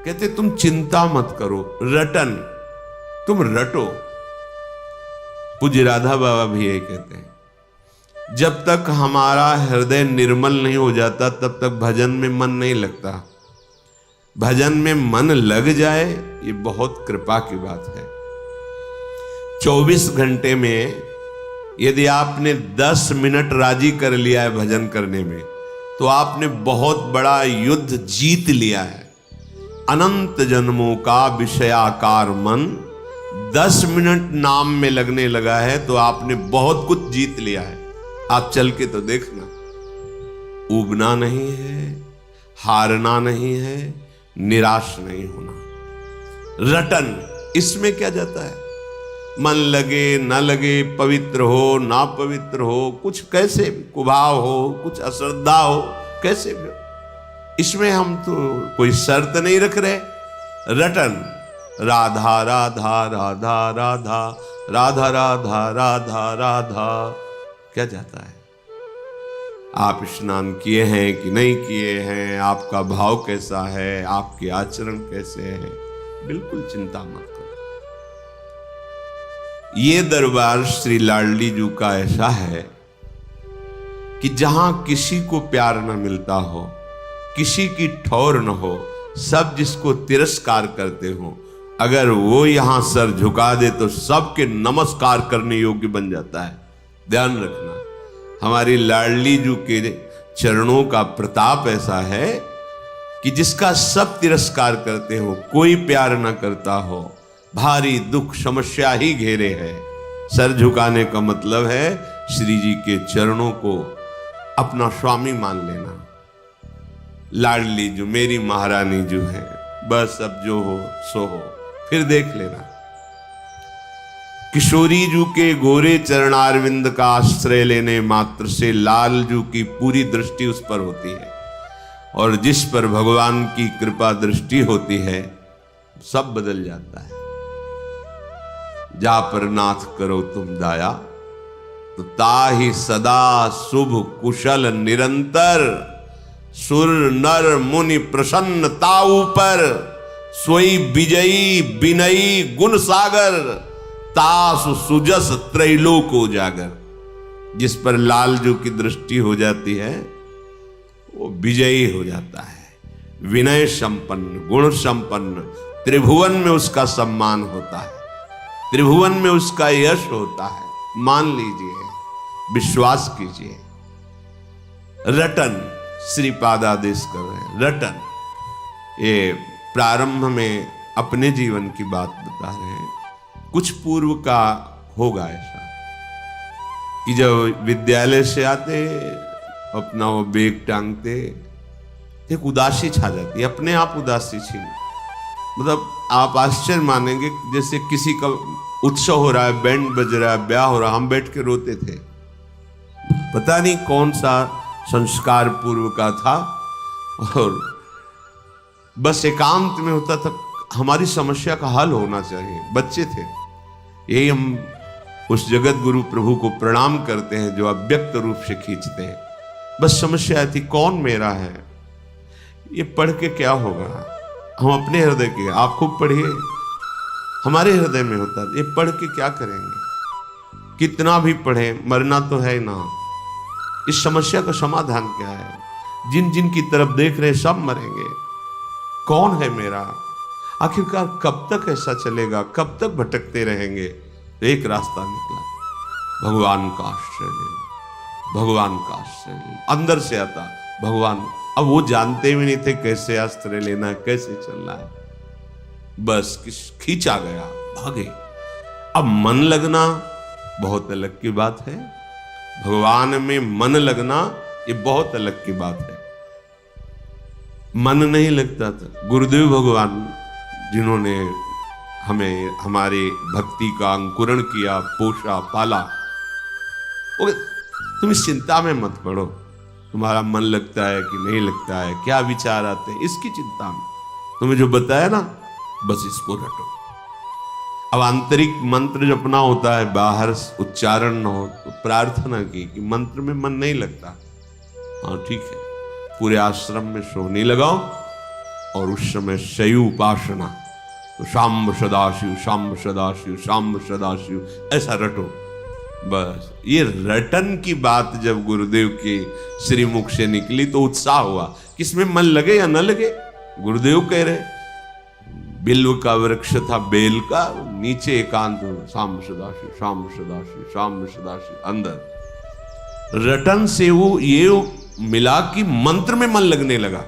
कहते तुम चिंता मत करो, रटन, तुम रटो। पूज्य राधा बाबा भी यही कहते हैं, जब तक हमारा हृदय निर्मल नहीं हो जाता तब तक भजन में मन नहीं लगता। भजन में मन लग जाए ये बहुत कृपा की बात है। 24 घंटे में यदि आपने 10 मिनट राजी कर लिया है भजन करने में, तो आपने बहुत बड़ा युद्ध जीत लिया है। अनंत जन्मों का विषयाकार मन 10 मिनट नाम में लगने लगा है तो आपने बहुत कुछ जीत लिया है। आप चल के तो देखना, ऊबना नहीं है, हारना नहीं है, निराश नहीं होना। रटन, इसमें क्या जाता है? मन लगे न लगे, पवित्र हो ना पवित्र हो, कुछ कैसे भी कुभाव हो, कुछ अश्रद्धा हो, कैसे भी हो, इसमें हम तो कोई शर्त नहीं रख रहे। रटन, राधा राधा राधा राधा राधा राधा राधा राधा, क्या जाता है? आप स्नान किए हैं कि नहीं किए हैं, आपका भाव कैसा है, आपके आचरण कैसे हैं, बिल्कुल चिंता मत करो। ये दरबार श्री लाडली जी का ऐसा है कि जहां किसी को प्यार न मिलता हो, किसी की ठौर न हो, सब जिसको तिरस्कार करते हो, अगर वो यहां सर झुका दे तो सबके नमस्कार करने योग्य बन जाता है। ध्यान रखना, हमारी लाडली जी के चरणों का प्रताप ऐसा है कि जिसका सब तिरस्कार करते हो, कोई प्यार न करता हो, भारी दुख समस्या ही घेरे है। सर झुकाने का मतलब है श्री जी के चरणों को अपना स्वामी मान लेना। लाडली जो मेरी महारानी जो है, बस अब जो हो सो हो, फिर देख लेना। किशोरी जू के गोरे चरणारविंद का आश्रय लेने मात्र से लाल जू की पूरी दृष्टि उस पर होती है, और जिस पर भगवान की कृपा दृष्टि होती है सब बदल जाता है। जा पर नाथ करो तुम दाया, तो ताहि सदा शुभ कुशल निरंतर, सुर नर मुनि प्रसन्न ताऊ पर, सोई विजयी विनयी गुण सागर, तासु सुजस त्रैलोक उजागर। जिस पर लालजू की दृष्टि हो जाती है वो विजयी हो जाता है, विनय संपन्न, गुण संपन्न, त्रिभुवन में उसका सम्मान होता है, त्रिभुवन में उसका यश होता है। मान लीजिए, विश्वास कीजिए। रटन, श्रीपाद आदेश कर रहे हैं, रटन। ये प्रारंभ में अपने जीवन की बात बता रहे हैं। कुछ पूर्व का होगा ऐसा कि जब विद्यालय से आते, अपना वो बैग टांगते, एक उदासी छा जाती है, अपने आप उदासी छीन, मतलब आप आश्चर्य मानेंगे, जैसे किसी का उत्सव हो रहा है, बैंड बज रहा है, ब्याह हो रहा है, हम बैठ के रोते थे। पता नहीं कौन सा संस्कार पूर्व का था, और बस एकांत में होता था, हमारी समस्या का हल होना चाहिए। बच्चे थे, यही हम उस जगत गुरु प्रभु को प्रणाम करते हैं जो अव्यक्त रूप से खींचते हैं। बस समस्या थी, कौन मेरा है, ये पढ़ के क्या होगा। हम अपने हृदय के, आप खूब पढ़िए, हमारे हृदय में होता है, ये पढ़ के क्या करेंगे, कितना भी पढ़े मरना तो है ना। इस समस्या का समाधान क्या है? जिन जिन की तरफ देख रहे सब मरेंगे, कौन है मेरा? आखिरकार कब तक ऐसा चलेगा, कब तक भटकते रहेंगे? एक रास्ता निकला, भगवान का आश्रय लेना, भगवान का आश्रय लेना। अंदर से आता भगवान। अब वो जानते भी नहीं थे कैसे आश्रय लेना, कैसे चलना है, बस खींचा गया, भागे। अब मन लगना बहुत अलग की बात है, भगवान में मन लगना ये बहुत अलग की बात है। मन नहीं लगता था, गुरुदेव भगवान जिन्होंने हमें हमारे भक्ति का अंकुरण किया, पोषा, पाला, तुम इस चिंता में मत पड़ो, तुम्हारा मन लगता है कि नहीं लगता है, क्या विचार आते हैं, इसकी चिंता में तुम्हें जो बताया ना, बस इसको रटो। अब आंतरिक मंत्र जपना होता है, बाहर उच्चारण न हो, तो प्रार्थना की कि मंत्र में मन नहीं लगता, हाँ ठीक है, पूरे आश्रम में सोहनी लगाओ, और उस समय शैव उपासना, तो शाम्ब सदाशिव, शाम्ब सदाशिव, शाम्ब सदाशिव, ऐसा रटो। बस ये रटन की बात जब गुरुदेव के श्रीमुख से निकली तो उत्साह हुआ, किसमें मन लगे या न लगे। गुरुदेव कह रहे बिल्व का वृक्ष था बेल का, नीचे एकांत, शाम्ब सदाशिव, शाम्ब सदाशिव, शाम्ब सदाशिव, अंदर रटन से वो ये मिला कि मंत्र में मन लगने लगा।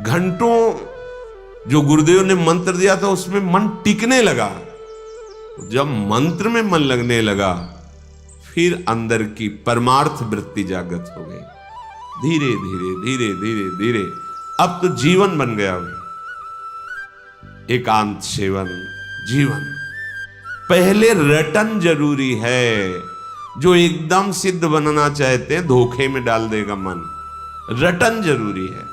घंटों जो गुरुदेव ने मंत्र दिया था उसमें मन टिकने लगा। जब मंत्र में मन लगने लगा फिर अंदर की परमार्थ वृत्ति जागृत हो गई। धीरे धीरे धीरे धीरे धीरे अब तो जीवन बन गया। एकांत सेवन जीवन। पहले रटन जरूरी है। जो एकदम सिद्ध बनना चाहते हैं धोखे में डाल देगा मन। रटन जरूरी है।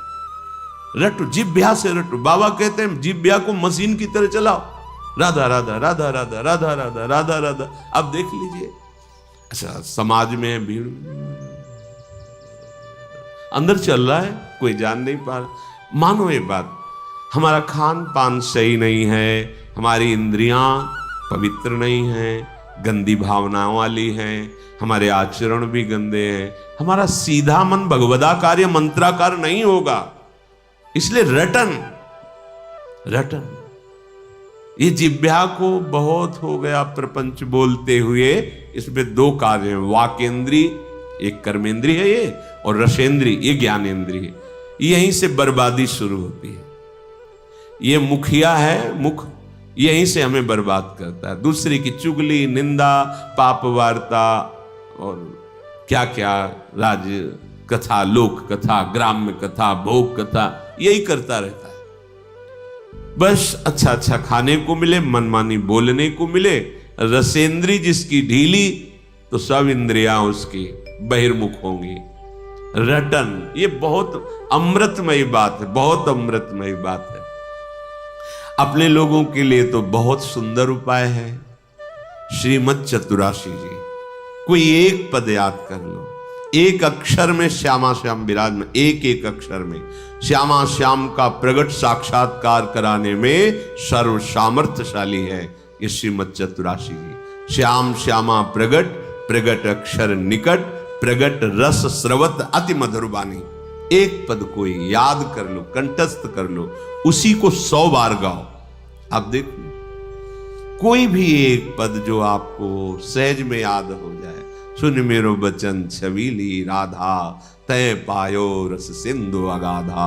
रटो, जिभ्या से रटो। बाबा कहते हैं जिभ्या को मशीन की तरह चलाओ। राधा राधा राधा राधा राधा राधा राधा राधा। अब देख लीजिए, अच्छा समाज में भीड़ अंदर चल रहा है, कोई जान नहीं पा रहा। मानो ये बात, हमारा खान पान सही नहीं है, हमारी इंद्रियां पवित्र नहीं हैं, गंदी भावनाओं वाली हैं, हमारे आचरण भी गंदे हैं, हमारा सीधा मन भगवदाकार या मंत्राकार नहीं होगा। इसलिए रटन रटन। ये जिह्वा को बहुत हो गया प्रपंच बोलते हुए। इसमें दो कार्य हैं, वाकेंद्री एक कर्मेंद्री है ये, और रसेंद्री ये ज्ञानेंद्री। यहीं से बर्बादी शुरू होती है। ये मुखिया है, मुख यहीं से हमें बर्बाद करता है। दूसरे की चुगली, निंदा, पाप वार्ता और क्या क्या राज कथा, लोक कथा, ग्राम्य कथा, भोग कथा, यही करता रहता है। बस अच्छा अच्छा खाने को मिले, मनमानी बोलने को मिले। रसेंद्री जिसकी ढीली तो सब इंद्रियां उसकी बहिर्मुख होंगी। रटन ये बहुत अमृतमयी बात है, बहुत अमृतमयी बात है। अपने लोगों के लिए तो बहुत सुंदर उपाय है। श्रीमद् चतुराशी जी, कोई एक पद याद कर लो। एक अक्षर में श्यामा श्याम विराजमान, एक एक अक्षर में श्यामा श्याम का प्रगट साक्षात्कार कराने में सर्व सामर्थ्यशाली है ये श्रीमद् चतुराशी जी। श्याम श्यामा प्रगट, प्रगट अक्षर निकट, प्रगट रस स्रवत अति मधुर वाणी। एक पद कोई याद कर लो, कंठस्थ कर लो, उसी को 100 बार गाओ। आप देखो कोई भी एक पद जो आपको सहज में याद हो जाए। सुन मेरो बचन छबीली राधा, तय पायो रस सिंधु अगाधा।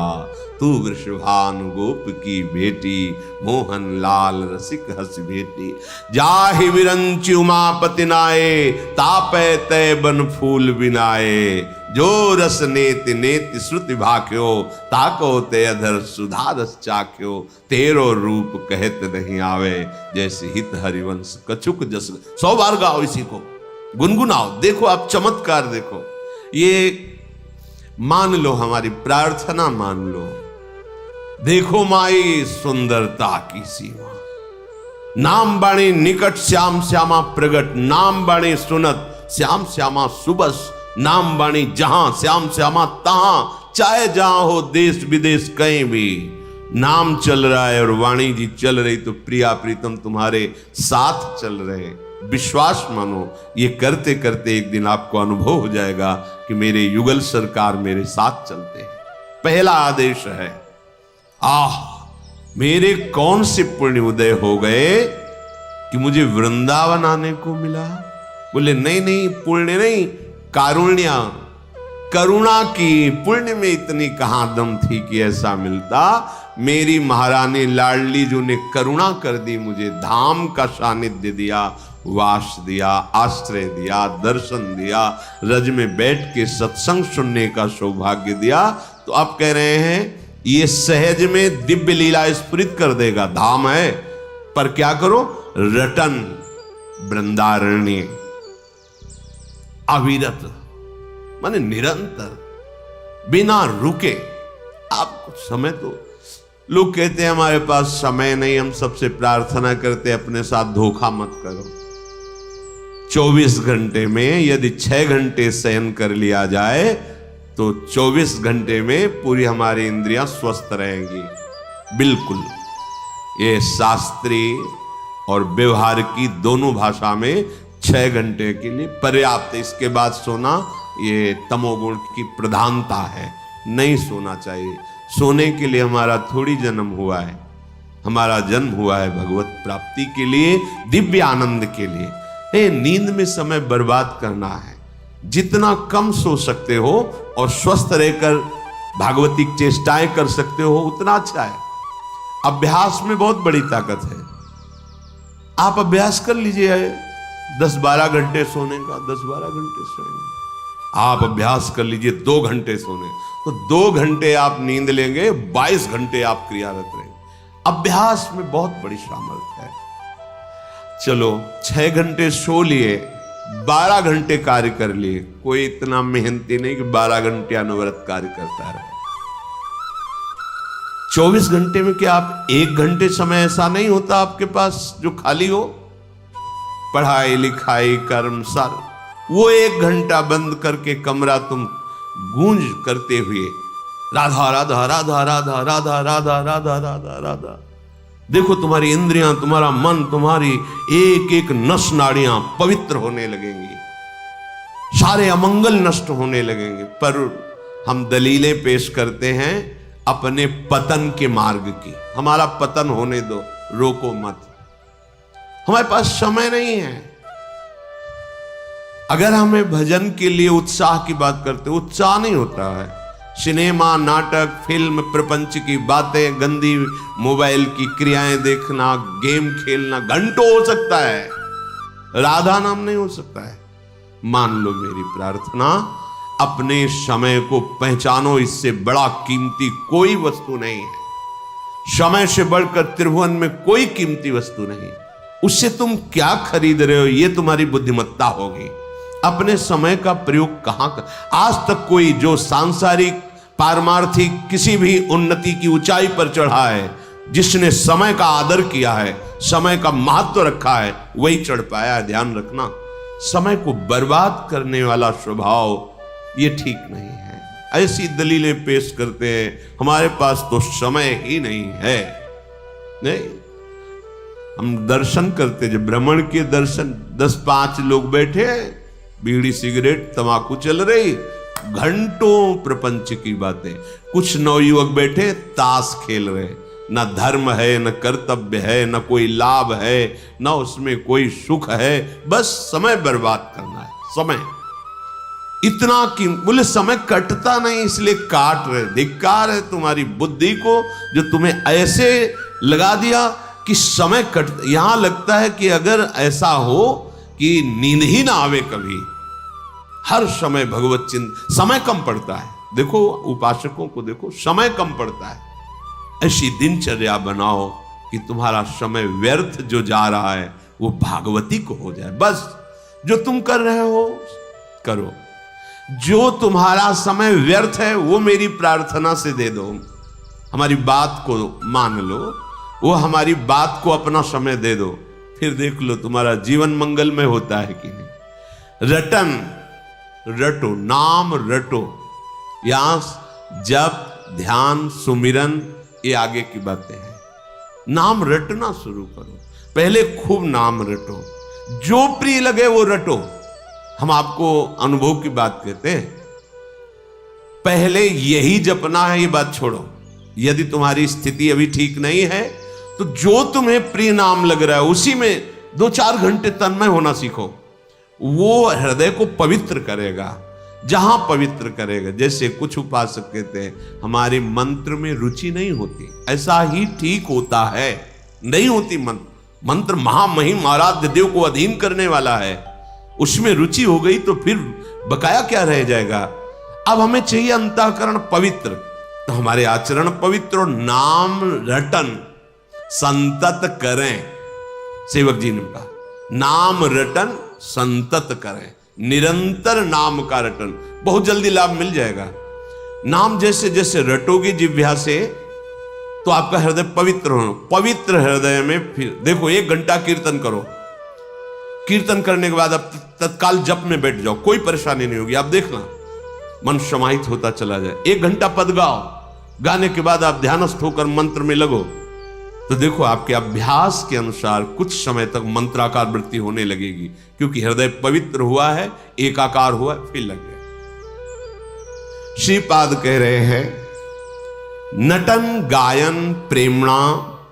तू वृषभान गोप की बेटी, मोहन लाल रसिक हस बेटी। जाहि विरंचि उमापति नाये, तापै तय बन फूल बिनाए। जो रस नेति नेति श्रुति भाख्यो, ताको ते अधर सुधा रस चाख्यो। तेरो रूप कहत नहीं आवे, जैसे हित हरिवंश कछुक जस। 100 बार गाओ, इसी को गुनगुनाओ। देखो आप चमत्कार देखो। ये मान लो हमारी प्रार्थना मान लो। देखो माई सुंदरता की सीमा। नाम बाणी निकट श्याम श्यामा प्रगट। नाम बाणी सुनत श्याम श्यामा सुबस। नाम बाणी जहां श्याम श्यामा तहां। चाहे जहां हो देश विदेश कहीं भी नाम चल रहा है और वाणी जी चल रही तो प्रिया प्रीतम तुम्हारे साथ चल रहे। विश्वास मानो, ये करते करते एक दिन आपको अनुभव हो जाएगा कि मेरे युगल सरकार मेरे साथ चलते हैं। पहला आदेश है, आह मेरे कौन से पुण्य उदय हो गए कि मुझे वृंदावन आने को मिला। बोले नहीं नहीं, पुण्य नहीं, कारुण्य, करुणा की। पुण्य में इतनी कहां दम थी कि ऐसा मिलता। मेरी महारानी लाडली जो ने करुणा कर दी, मुझे धाम का सानिध्य दिया, वास दिया, आश्रय दिया, दर्शन दिया, रज में बैठ के सत्संग सुनने का सौभाग्य दिया। तो आप कह रहे हैं ये सहज में दिव्य लीला स्फुरित कर देगा। धाम है पर क्या करो, रटन वृंदारण्य अविरत माने निरंतर बिना रुके। आप कुछ समय तो लोग कहते हैं हमारे पास समय नहीं, हम सबसे प्रार्थना करते अपने साथ धोखा मत करो। 24 घंटे में यदि 6 घंटे शयन कर लिया जाए तो 24 घंटे में पूरी हमारी इंद्रियां स्वस्थ रहेंगी। बिल्कुल, ये शास्त्रीय और व्यवहार की दोनों भाषा में 6 घंटे के लिए पर्याप्त। इसके बाद सोना ये तमोगुण की प्रधानता है, नहीं सोना चाहिए। सोने के लिए हमारा थोड़ी जन्म हुआ है, हमारा जन्म हुआ है भगवत प्राप्ति के लिए, दिव्य आनंद के लिए। नींद में समय बर्बाद करना है, जितना कम सो सकते हो और स्वस्थ रहकर भागवतिक चेष्टाएं कर सकते हो उतना अच्छा है। अभ्यास में बहुत बड़ी ताकत है। आप अभ्यास कर लीजिए 10-12 घंटे सोने का, 10-12 घंटे सोएंगे। आप अभ्यास कर लीजिए 2 घंटे सोने, तो 2 घंटे आप नींद लेंगे, 22 घंटे आप क्रियारत रहेंगे। अभ्यास में बहुत बड़ी सामर्थ्य है। चलो 6 घंटे सो लिए, 12 घंटे कार्य कर लिए। कोई इतना मेहनती नहीं कि 12 घंटे अनवरत कार्य करता रहे। 24 घंटे में क्या आप 1 घंटे समय ऐसा नहीं होता आपके पास जो खाली हो? पढ़ाई लिखाई कर्म सार, वो 1 घंटा बंद करके कमरा तुम गूंज करते हुए राधा राधा राधा राधा राधा राधा राधा राधा राधा, देखो तुम्हारी इंद्रियां, तुम्हारा मन, तुम्हारी एक एक नस नाड़ियां पवित्र होने लगेंगी, सारे अमंगल नष्ट होने लगेंगे। पर हम दलीलें पेश करते हैं अपने पतन के मार्ग की। हमारा पतन होने दो, रोको मत। हमारे पास समय नहीं है। अगर हमें भजन के लिए उत्साह की बात करते, उत्साह नहीं होता है। सिनेमा, नाटक, फिल्म, प्रपंच की बातें, गंदी मोबाइल की क्रियाएं देखना, गेम खेलना घंटों हो सकता है, राधा नाम नहीं हो सकता है। मान लो मेरी प्रार्थना, अपने समय को पहचानो, इससे बड़ा कीमती कोई वस्तु नहीं है। समय से बढ़कर त्रिभुवन में कोई कीमती वस्तु नहीं। उससे तुम क्या खरीद रहे हो, यह तुम्हारी बुद्धिमत्ता होगी। अपने समय का प्रयोग कहां कर, आज तक कोई जो सांसारिक पारमार्थिक किसी भी उन्नति की ऊंचाई पर चढ़ा है, जिसने समय का आदर किया है, समय का महत्व रखा है, वही चढ़ पाया है। ध्यान रखना, समय को बर्बाद करने वाला स्वभाव ये ठीक नहीं है। ऐसी दलीलें पेश करते हैं, हमारे पास तो समय ही नहीं है। नहीं, हम दर्शन करते, जब भ्रमण के दर्शन, 10-5 लोग बैठे, बीड़ी सिगरेट तंबाकू चल रही, घंटों प्रपंच की बातें। कुछ नवयुवक बैठे ताश खेल रहे, न धर्म है, न कर्तव्य है, न कोई लाभ है, न उसमें कोई सुख है, बस समय बर्बाद करना है। समय इतना कि बोले समय कटता नहीं, इसलिए काट रहे। धिक्कार है तुम्हारी बुद्धि को जो तुम्हें ऐसे लगा दिया कि समय कट। यहां लगता है कि अगर ऐसा हो कि नींद ही ना आवे कभी, हर समय भगवत चिंतन, समय कम पड़ता है। देखो उपासकों को देखो, समय कम पड़ता है। ऐसी दिनचर्या बनाओ कि तुम्हारा समय व्यर्थ जो जा रहा है वो भागवती को हो जाए। बस जो तुम कर रहे हो करो, जो तुम्हारा समय व्यर्थ है वो मेरी प्रार्थना से दे दो। हमारी बात को मान लो, वो हमारी बात को अपना समय दे दो, फिर देख लो तुम्हारा जीवन मंगलमय होता है कि नहीं। रटन रटो, नाम रटो। यहां जप, ध्यान, सुमिरन, ये आगे की बातें हैं। नाम रटना शुरू करो, पहले खूब नाम रटो, जो प्रिय लगे वो रटो। हम आपको अनुभव की बात कहते हैं, पहले यही जपना है, ये बात छोड़ो। यदि तुम्हारी स्थिति अभी ठीक नहीं है तो जो तुम्हें प्रिय नाम लग रहा है उसी में 2-4 घंटे तन्मय होना सीखो। वो हृदय को पवित्र करेगा। जहां पवित्र करेगा, जैसे कुछ उपासक कहते हैं हमारे मंत्र में रुचि नहीं होती, ऐसा ही ठीक होता है, नहीं होती। मंत्र महामहिम आराध्य देव को अधीन करने वाला है, उसमें रुचि हो गई तो फिर बकाया क्या रह जाएगा। अब हमें चाहिए अंतःकरण पवित्र, तो हमारे आचरण पवित्र और नाम रटन संतत करें। सेवक जी ने कहा नाम रटन संतत करें, निरंतर नाम का रटन, बहुत जल्दी लाभ मिल जाएगा। नाम जैसे जैसे रटोगे जिह्वा से तो आपका हृदय पवित्र हो। पवित्र हृदय में फिर देखो 1 घंटा कीर्तन करो, कीर्तन करने के बाद अब तत्काल जप में बैठ जाओ, कोई परेशानी नहीं होगी। आप देखना मन समाहित होता चला जाए। 1 घंटा पद गाओ, गाने के बाद आप ध्यानस्थ होकर मंत्र में लगो, तो देखो आपके अभ्यास के अनुसार कुछ समय तक मंत्राकार वृत्ति होने लगेगी, क्योंकि हृदय पवित्र हुआ है, एकाकार हुआ है, फिर लग गया। श्रीपाद कह रहे हैं, नटन गायन प्रेमणा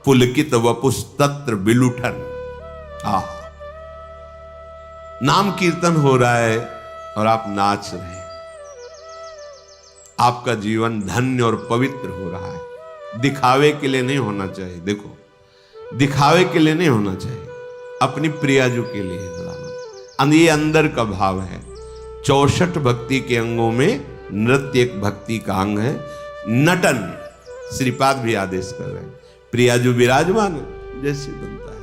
पुलकित वपुस्तत्र विलुठन। नाम कीर्तन हो रहा है और आप नाच रहे हैं, आपका जीवन धन्य और पवित्र हो रहा है। दिखावे के लिए नहीं होना चाहिए, देखो दिखावे के लिए नहीं होना चाहिए, अपनी प्रियाजू के लिए होना। ये अंदर का भाव है। 64 भक्ति के अंगों में नृत्य एक भक्ति का अंग है। नटन श्रीपाद भी आदेश कर रहे हैं, प्रियाजू विराजमान जैसे बनता है,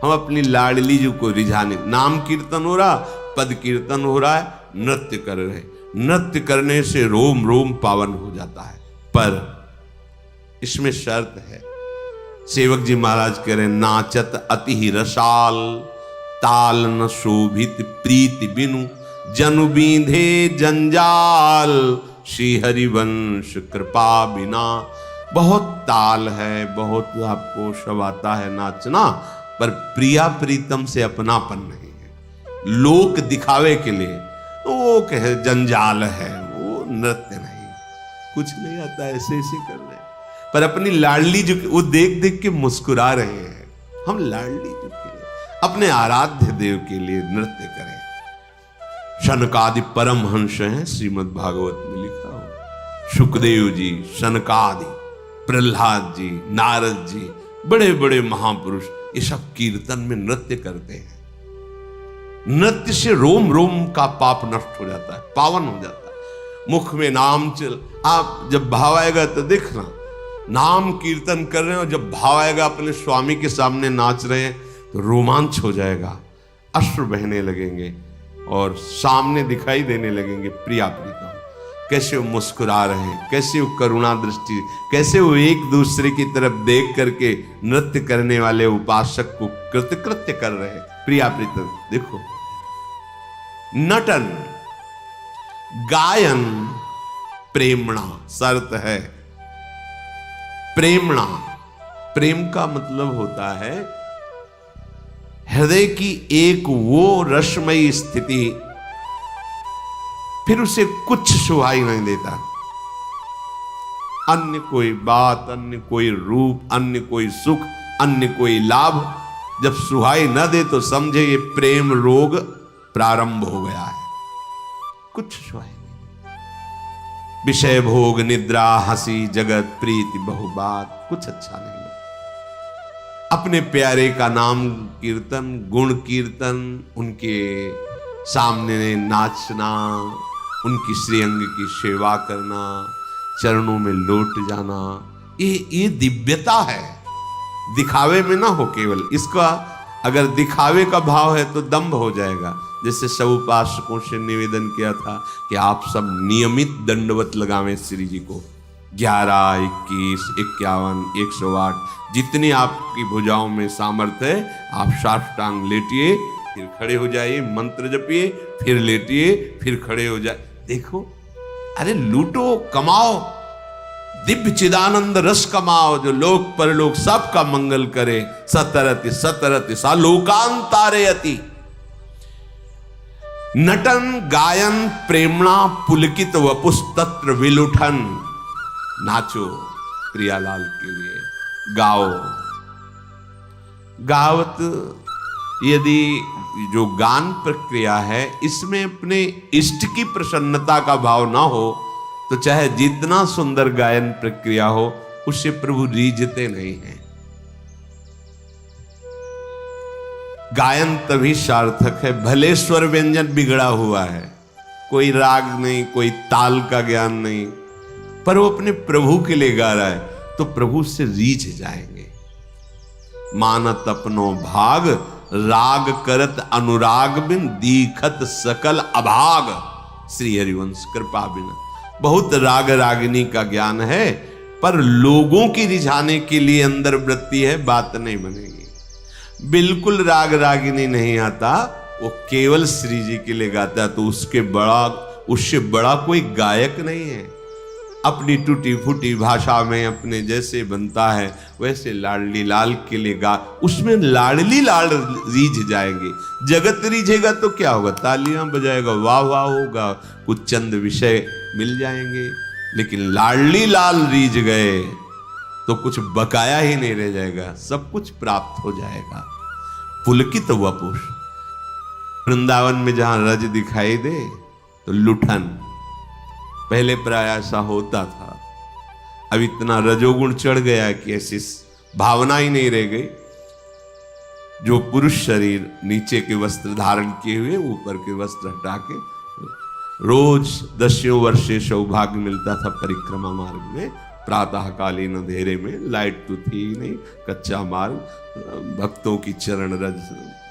हम अपनी लाडली जू को रिझाने, नाम कीर्तन हो रहा, पद कीर्तन हो रहा है, नृत्य कर रहे हैं। नृत्य करने से रोम रोम पावन हो जाता है, पर इसमें शर्त है। सेवक जी महाराज कह रहे, नाचत अति ही रसाल, ताल न शोभित प्रीति बिनु, जनु बींधे जंजाल, श्री हरिवंश कृपा बिना। बहुत ताल है, बहुत आपको सब आता है नाचना, पर प्रिया प्रीतम से अपनापन नहीं है। लोक दिखावे के लिए वो कहे जंजाल है, वो नृत्य नहीं, कुछ नहीं आता, ऐसे ऐसे कर रहे हैं। पर अपनी लाडली जो वो देख देख के मुस्कुरा रहे हैं, हम लाडली जो के लिए, अपने आराध्य देव के लिए नृत्य करें। शनकादि परम हंस हैं, श्रीमद् भागवत में लिखा हो। सुखदेव जी, शनकादि, प्रहलाद जी, नारद जी, बड़े बड़े महापुरुष, ये सब कीर्तन में नृत्य करते हैं। नृत्य से रोम रोम का पाप नष्ट हो जाता है, पावन हो जाता है। मुख में नाम चल, आप जब भाव आएगा तो देखना, नाम कीर्तन कर रहे हैं और जब भाव आएगा अपने स्वामी के सामने नाच रहे हैं तो रोमांच हो जाएगा, अश्रु बहने लगेंगे और सामने दिखाई देने लगेंगे प्रिया प्रीतम। कैसे वो मुस्कुरा रहे हैं, कैसे वो करुणा दृष्टि, कैसे वो एक दूसरे की तरफ देख करके नृत्य करने वाले उपासक को कृतकृत्य कर रहे हैं, प्रिया प्रीतम। देखो, नटन गायन प्रेमणा, शर्त है प्रेमणा। प्रेम का मतलब होता है हृदय की एक वो रसमयी स्थिति, फिर उसे कुछ सुहाई नहीं देता। अन्य कोई बात, अन्य कोई रूप, अन्य कोई सुख, अन्य कोई लाभ जब सुहाई न दे तो समझे ये प्रेम रोग प्रारंभ हो गया है। कुछ सुहाई नहीं, विषय भोग निद्रा हंसी जगत प्रीति बहुबात, कुछ अच्छा नहीं। अपने प्यारे का नाम कीर्तन, गुण कीर्तन, उनके सामने नाचना, उनकी श्रीअंग की सेवा करना, चरणों में लौट जाना, ये दिव्यता है। दिखावे में ना हो केवल, इसका अगर दिखावे का भाव है तो दंभ हो जाएगा। जैसे सब उपासकों से निवेदन किया था कि आप सब नियमित दंडवत लगावें श्री जी को। 11, 21, 51, 108, जितनी आपकी भुजाओं में सामर्थ्य है, आप साष्टांग लेटिए, फिर खड़े हो जाइए, मंत्र जपिए, फिर लेटिए, फिर खड़े हो जाए। देखो, अरे लूटो, कमाओ, दिव्य चिदानंद रस कमाओ, जो लोक परलोक सबका मंगल करे। सतरति सतरति सा लोकांतारयति। नटन गायन प्रेमणा पुलकित वपुस्तत्र विलुठन। नाचो प्रियालाल के लिए, गाओ। गावत, यदि जो गान प्रक्रिया है इसमें अपने इष्ट की प्रसन्नता का भाव ना हो तो चाहे जितना सुंदर गायन प्रक्रिया हो, उससे प्रभु रीझते नहीं हैं। गायन तभी सार्थक है, भले स्वर व्यंजन बिगड़ा हुआ है, कोई राग नहीं, कोई ताल का ज्ञान नहीं, पर वो अपने प्रभु के लिए गा रहा है तो प्रभु से रीझ जाएंगे। मानत अपनो भाग, राग करत अनुराग बिन, दीखत सकल अभाग। श्री हरिवंश कृपा बिना। बहुत राग रागिनी का ज्ञान है, पर लोगों की रिझाने के लिए अंदर वृत्ति है, बात नहीं बनेगी। बिल्कुल राग रागिनी नहीं आता, वो केवल श्री जी के लिए गाता है तो उसके बड़ा उससे बड़ा कोई गायक नहीं है। अपनी टूटी फूटी भाषा में अपने जैसे बनता है वैसे लाडली लाल के लिए गा, उसमें लाडली लाल रीझ जाएंगे। जगत रीझेगा तो क्या होगा, तालियां बजाएगा, वाह वाह होगा, कुछ चंद विषय मिल जाएंगे। लेकिन लाडली लाल रीझ गए तो कुछ बकाया ही नहीं रह जाएगा, सब कुछ प्राप्त हो जाएगा। पुलकित वपुष, वृंदावन में जहां रज दिखाई दे तो लुठन, पहले प्राय ऐसा होता था, अब इतना रजोगुण चढ़ गया कि ऐसी भावना ही नहीं रह गई। जो पुरुष शरीर नीचे के वस्त्र धारण किए हुए ऊपर के वस्त्र हटा के, रोज 10 वर्षे सौभाग्य मिलता था परिक्रमा मार्ग में, प्रातः कालीन अंधेरे में, लाइट तो थी ही नहीं, कच्चा मार्ग, भक्तों की चरण रज,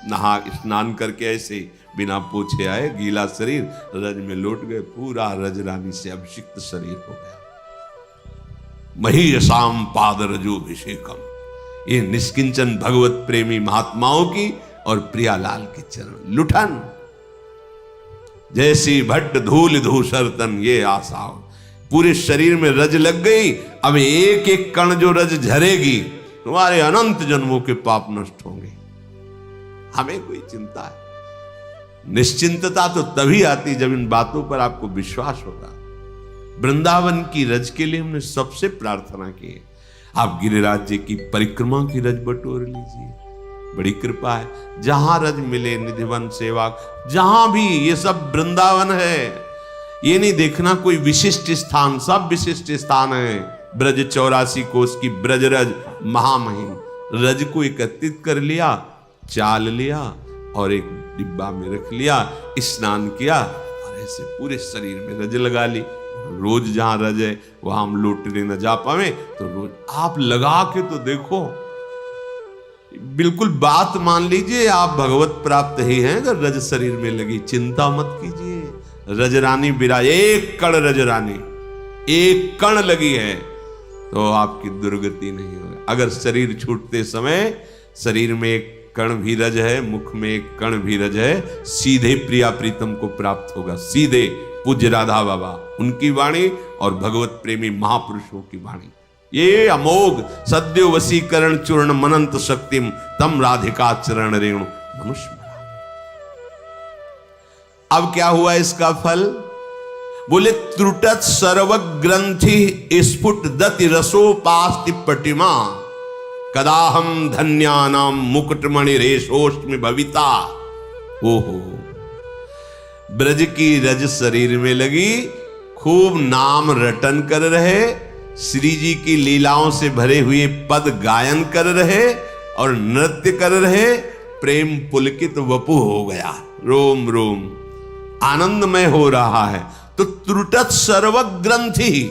नहा स्नान करके ऐसे बिना पोछे आए, गीला शरीर रज में लौट गए, पूरा रज रानी से अभिषिक्त शरीर हो गया। महीयसाम पाद रजोभिषेकम, ये निष्किंचन भगवत प्रेमी महात्माओं की और प्रियालाल के चरण। लुठन जैसी भट्ट धूल धूसर तन ये आसाओ, पूरे शरीर में रज लग गई। अब एक एक कण जो रज झरेगी तुम्हारे अनंत जन्मों के पाप नष्ट होंगे। हमें कोई चिंता है? निश्चिंतता तो तभी आती जब इन बातों पर आपको विश्वास होगा। वृंदावन की रज के लिए हमने सबसे प्रार्थना की है, आप गिरिराज जी की परिक्रमा की रज बटोर लीजिए, बड़ी कृपा है। जहां रज मिले निधिवन सेवा, जहां भी, ये सब वृंदावन है। ये नहीं देखना कोई विशिष्ट स्थान, सब विशिष्ट स्थान है। ब्रज 84 कोस की ब्रज रज महामहिम, रज को एकत्रित कर लिया, चाल लिया और एक डिब्बा में रख लिया, स्नान किया और ऐसे पूरे शरीर में रज लगा ली। रोज जहां रज है वहां हम लौटने न जा पावे तो रोज आप लगा के तो देखो, बिल्कुल बात मान लीजिए आप भगवत प्राप्त ही हैं अगर रज शरीर में लगी। चिंता मत कीजिए, रज रानी विराज, एक कण रज रानी, एक कण लगी है तो आपकी दुर्गति नहीं होगी। अगर शरीर छूटते समय शरीर में एक कण भी रज है, मुख में एक कण भी रज है, सीधे प्रिया प्रीतम को प्राप्त होगा। सीधे पूज्य राधा बाबा उनकी वाणी और भगवत प्रेमी महापुरुषों की वाणी, ये अमोघ सद्यो वसीकरण चूर्ण मनंत शक्तिम तम राधिका चरण रेणु मनुष्य। अब क्या हुआ इसका फल? बोले त्रुटत सर्व ग्रंथि स्फुट दति रसोपास्ति प्रतिमा, कदाहम धन्यानाम मुकुटमणि रेशोष्टमि भविता। ओहो, ब्रज की रज शरीर में लगी, खूब नाम रटन कर रहे, श्री जी की लीलाओं से भरे हुए पद गायन कर रहे और नृत्य कर रहे। प्रेम पुलकित वपु हो गया, रोम रोम आनंदमय हो रहा है। तो त्रुटत सर्व ग्रंथि,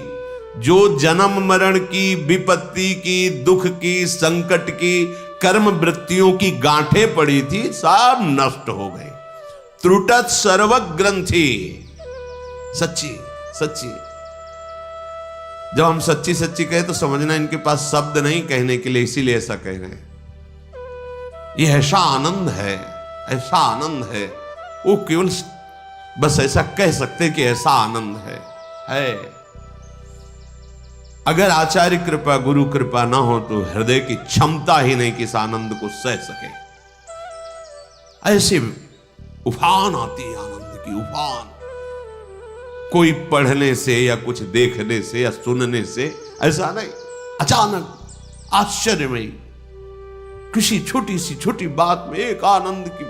जो जन्म मरण की, विपत्ति की, दुख की, संकट की, कर्म वृत्तियों की गांठें पड़ी थी, सब नष्ट हो गए। त्रुटत सर्व ग्रंथि, सच्ची सच्ची। जब हम सच्ची सच्ची कहे तो समझना इनके पास शब्द नहीं कहने के लिए, इसीलिए ऐसा कह रहे हैं। ये ऐसा आनंद है, ऐसा आनंद है, वो केवल बस ऐसा कह सकते कि ऐसा आनंद है। अगर आचार्य कृपा, गुरु कृपा ना हो तो हृदय की क्षमता ही नहीं कि इस आनंद को सह सके। ऐसे उफान आती है, आनंद की उफान। कोई पढ़ने से या कुछ देखने से या सुनने से ऐसा नहीं, अचानक आश्चर्यमयी किसी छोटी सी छोटी बात में एक आनंद की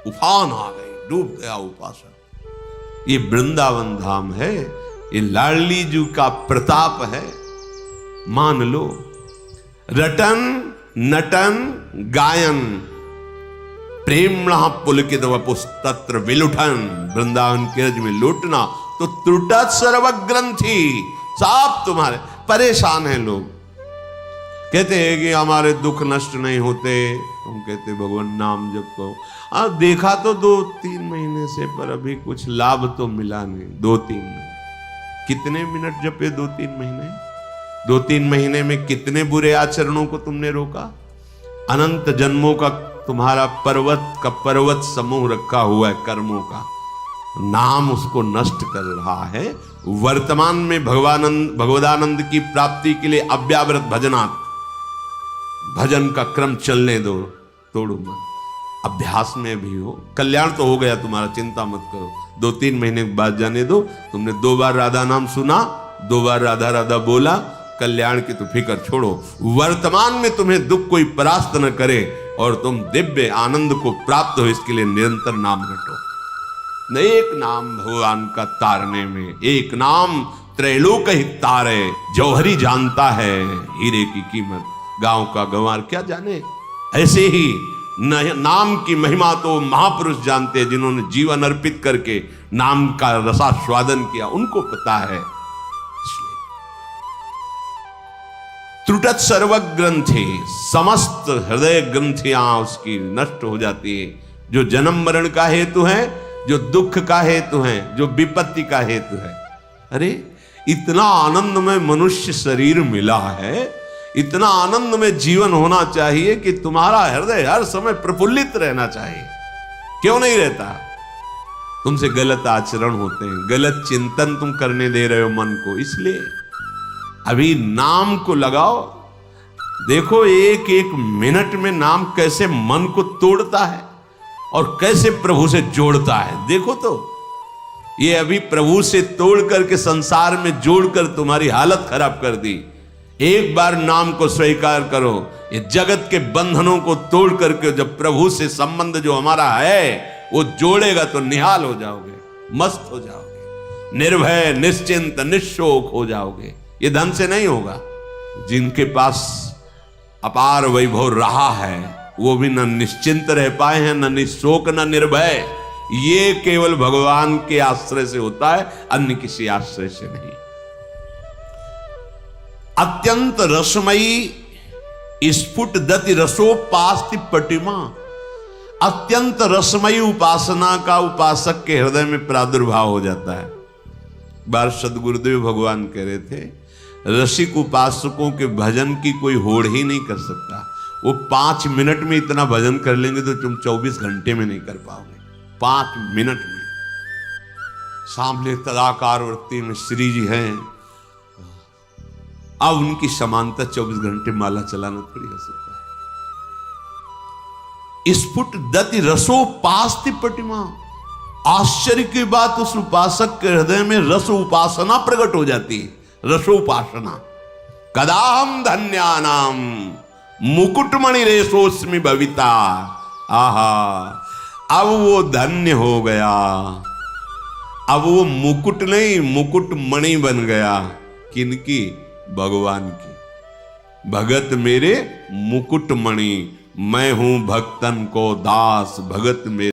उफान आ गई, डूब गया उपासक। ये वृंदावन धाम है, ये लाडली जी का प्रताप है। मान लो, रटन नटन गायन प्रेमणा पुलकित वपुष तत्र विलुठन, वृंदावन के रज में लौटना तो त्रुटत सर्व ग्रंथि, सब तुम्हारे परेशान हैं। लोग कहते हैं कि हमारे दुख नष्ट नहीं होते, हम कहते भगवान नाम जप करो। अब देखा तो 2-3 महीने से, पर अभी कुछ लाभ तो मिला नहीं। 2-3 महीने, कितने मिनट जपे 2-3 महीने? 2-3 महीने में कितने बुरे आचरणों को तुमने रोका? अनंत जन्मों का तुम्हारा पर्वत का पर्वत समूह रखा हुआ है कर्मों का, नाम उसको नष्ट कर रहा है। वर्तमान में भगवदानंद की प्राप्ति के लिए अव्यावृत भजनात्, भजन का क्रम चलने दो, तोड़ो मत। अभ्यास में भी हो, कल्याण तो हो गया तुम्हारा, चिंता मत करो। 2-3 महीने के बाद जाने दो। तुमने 2 बार राधा नाम सुना, 2 बार राधा राधा बोला, कल्याण की तो फिक्र छोड़ो। वर्तमान में तुम्हें दुख कोई परास्त न करे और तुम दिव्य आनंद को प्राप्त हो, इसके लिए निरंतर नाम रटो। न एक नाम भगवान का तारने में, एक नाम त्रैलोक ही तारे। जौहरी जानता है हीरे की कीमत, गांव का गंवार क्या जाने। ऐसे ही नाम की महिमा तो महापुरुष जानते हैं, जिन्होंने जीवन अर्पित करके नाम का रसास्वादन किया, उनको पता है। त्रुटत सर्वग्रंथि, समस्त हृदय ग्रंथियां उसकी नष्ट हो जाती है। जो जन्म मरण का हेतु है, जो दुख का हेतु है, जो विपत्ति का हेतु है। अरे इतना आनंदमय मनुष्य शरीर मिला है, इतना आनंद में जीवन होना चाहिए कि तुम्हारा हृदय हर समय प्रफुल्लित रहना चाहिए। क्यों नहीं रहता? तुमसे गलत आचरण होते हैं, गलत चिंतन तुम करने दे रहे हो मन को। इसलिए अभी नाम को लगाओ। देखो एक एक मिनट में नाम कैसे मन को तोड़ता है और कैसे प्रभु से जोड़ता है। देखो तो ये अभी प्रभु से तोड़ करके संसार में जोड़कर तुम्हारी हालत खराब कर दी। एक बार नाम को स्वीकार करो, ये जगत के बंधनों को तोड़ करके जब प्रभु से संबंध जो हमारा है वो जोड़ेगा तो निहाल हो जाओगे, मस्त हो जाओगे, निर्भय निश्चिंत निशोक हो जाओगे। ये धन से नहीं होगा। जिनके पास अपार वैभव रहा है वो भी न निश्चिंत रह पाए हैं, न निशोक न निर्भय। ये केवल भगवान के आश्रय से होता है, अन्य किसी आश्रय से नहीं। अत्यंत रसमयी स्फुट दति रसोपास्ति पटिमा। अत्यंत रसमयी उपासना का उपासक के हृदय में प्रादुर्भाव हो जाता है। बार सदगुरुदेव भगवान कह रहे थे, रसिक उपासकों के भजन की कोई होड़ ही नहीं कर सकता। वो 5 मिनट में इतना भजन कर लेंगे तो तुम 24 घंटे में नहीं कर पाओगे। 5 मिनट में। सामने तदाकार वृत्ति में श्री जी हैं, अब उनकी समानता 24 घंटे माला चलाना थोड़ी हो सकता है। स्फुट दति रसोपास्ति पटिमा। आश्चर्य की बात, उस उपासक के हृदय में रस उपासना प्रकट हो जाती है। रसोपासना। कदाहम धन्यानाम मुकुटमणि रेशोस्मि भविता। आहा, अब वो धन्य हो गया। अब वो मुकुट नहीं, मुकुट मणि बन गया। किनकी? भगवान की। भगत मेरे मुकुट मणि, मैं हूं भक्तन को दास। भगत मेरे